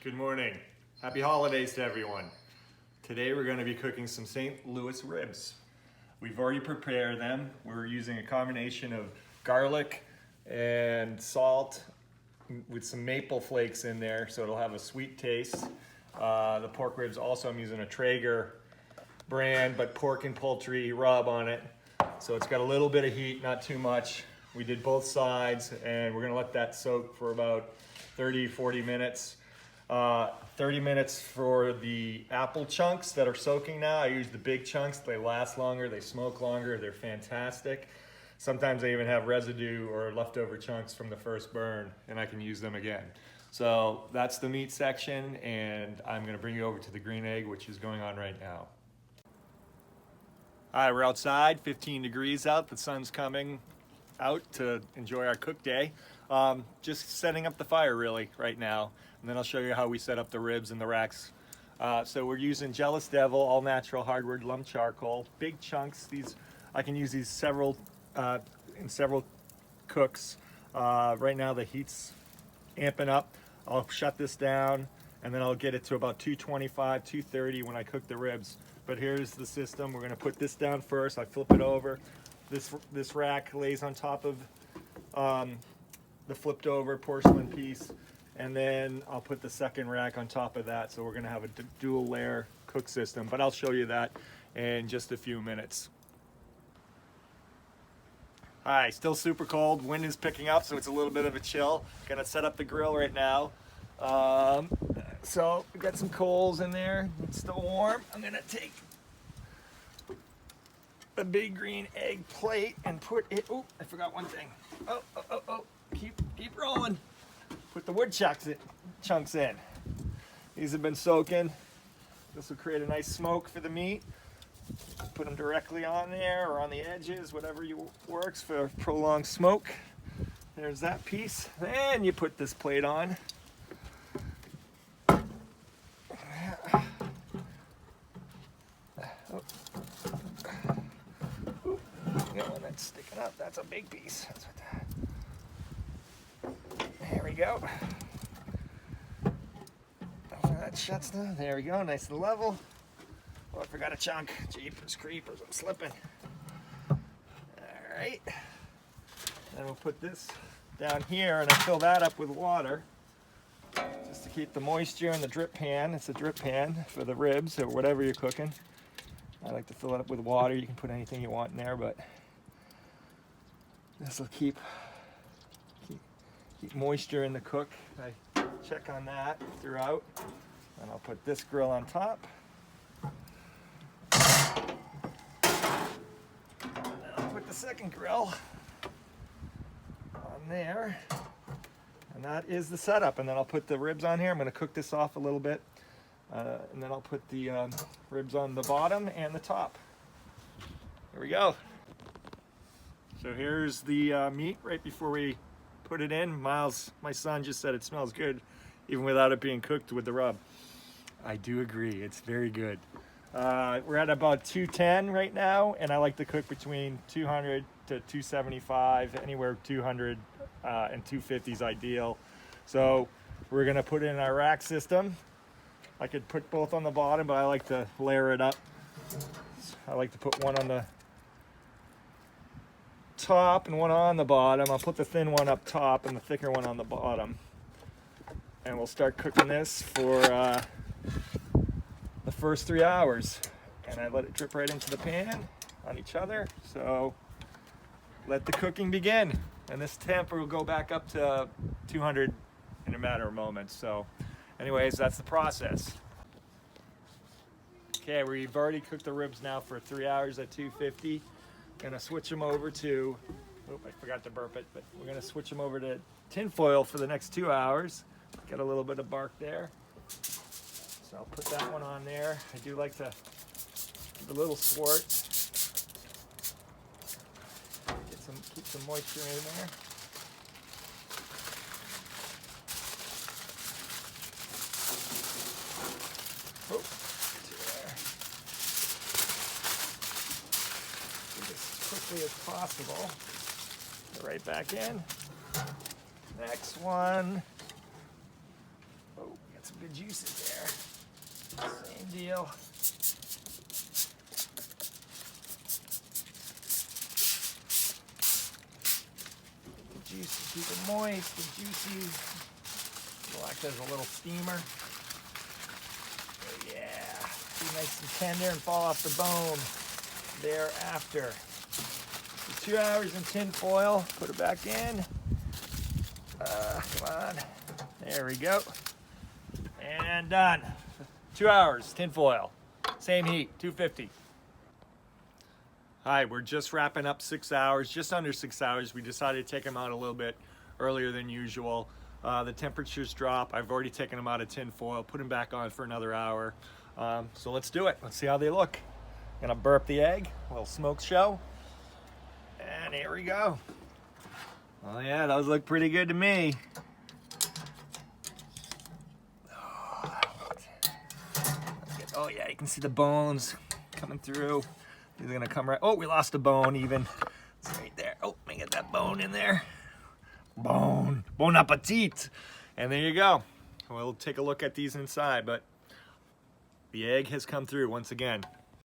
Good morning. Happy holidays to everyone. Today we're going to be cooking some St. Louis ribs. We've already prepared them. We're using a combination of garlic and salt with some maple flakes in there so it'll have a sweet taste. The pork ribs also, I'm using a Traeger brand, but pork and poultry rub on it. So it's got a little bit of heat, not too much. We did both sides and we're going to let that soak for about 30-40 minutes. 30 minutes for the apple chunks that are soaking now. I use the big chunks. They last longer, they smoke longer, they're fantastic. Sometimes I even have residue or leftover chunks from the first burn and I can use them again. So that's the meat section, and I'm gonna bring you over to the green egg, which is going on right now. All right, we're outside, 15 degrees out. The sun's coming out to enjoy our cook day. Just setting up the fire really right now, and then I'll show you how we set up the ribs and the racks. So we're using Jealous Devil all natural hardwood lump charcoal, big chunks. These I can use these in several cooks. Right now the heat's amping up. I'll shut this down and then I'll get it to about 225, 230 when I cook the ribs. But here's the system. We're gonna put this down first. I flip it over. This rack lays on top of the flipped over porcelain piece, and then I'll put the second rack on top of that. So we're gonna have a dual layer cook system, but I'll show you that in just a few minutes. All right, still super cold. Wind is picking up, so it's a little bit of a chill. Gonna set up the grill right now. So we got some coals in there. It's still warm. I'm gonna take a big green egg plate and put it. Oh, I forgot one thing. Oh. Keep rolling. Put the wood chunks in. These have been soaking. This will create a nice smoke for the meat. Put them directly on there or on the edges, whatever works for prolonged smoke. There's that piece. Then you put this plate on. That's sticking up. That's a big piece. That's what that. There we go. That shuts down. There we go. Nice and level. Oh, I forgot a chunk. Jeepers creepers, I'm slipping. All right. Then we'll put this down here and I fill that up with water just to keep the moisture in the drip pan. It's a drip pan for the ribs or whatever you're cooking. I like to fill it up with water. You can put anything you want in there, but this will keep moisture in the cook. I check on that throughout. And I'll put this grill on top. I'll put the second grill on there. And that is the setup. And then I'll put the ribs on here. I'm going to cook this off a little bit. And then I'll put the ribs on the bottom and the top. Here we go. So here's the meat right before we put it in. Miles, my son, just said it smells good even without it being cooked with the rub. I do agree, it's very good. We're at about 210 right now, and I like to cook between 200 to 275, anywhere 200 and 250 is ideal. So we're gonna put in our rack system. I could put both on the bottom, but I like to layer it up. I like to put one on the top and one on the bottom. I'll put the thin one up top and the thicker one on the bottom. And we'll start cooking this for the first 3 hours. And I let it drip right into the pan on each other. So let the cooking begin. And this temp will go back up to 200 in a matter of moments. So anyways, that's the process. Okay, we've already cooked the ribs now for 3 hours at 250. Gonna switch them over to, I forgot to burp it, but we're gonna switch them over to tin foil for the next 2 hours. Got a little bit of bark there. So I'll put that one on there. I do like to give a little swart. Keep some moisture in there. Oh, there. Do this as quickly as possible. Put it right back in. Next one. some good juices there. Same deal. Juicy, keep it moist and juicy. It'll act as a little steamer. So yeah, be nice and tender and fall off the bone thereafter. So 2 hours in tin foil, put it back in. Come on, there we go. And done. 2 hours, tin foil, same heat, 250. Hi, we're just wrapping up 6 hours, just under 6 hours. We decided to take them out a little bit earlier than usual. The temperatures drop. I've already taken them out of tin foil, put them back on for another hour. So let's do it. Let's see how they look. Gonna burp the egg, a little smoke show. And here we go. Oh yeah, those look pretty good to me. Oh yeah, you can see the bones coming through. These are gonna come right. Oh, we lost a bone even. It's right there. Oh, let me get that bone in there. Bone. Bon appetit. And there you go. We'll take a look at these inside, but the egg has come through once again.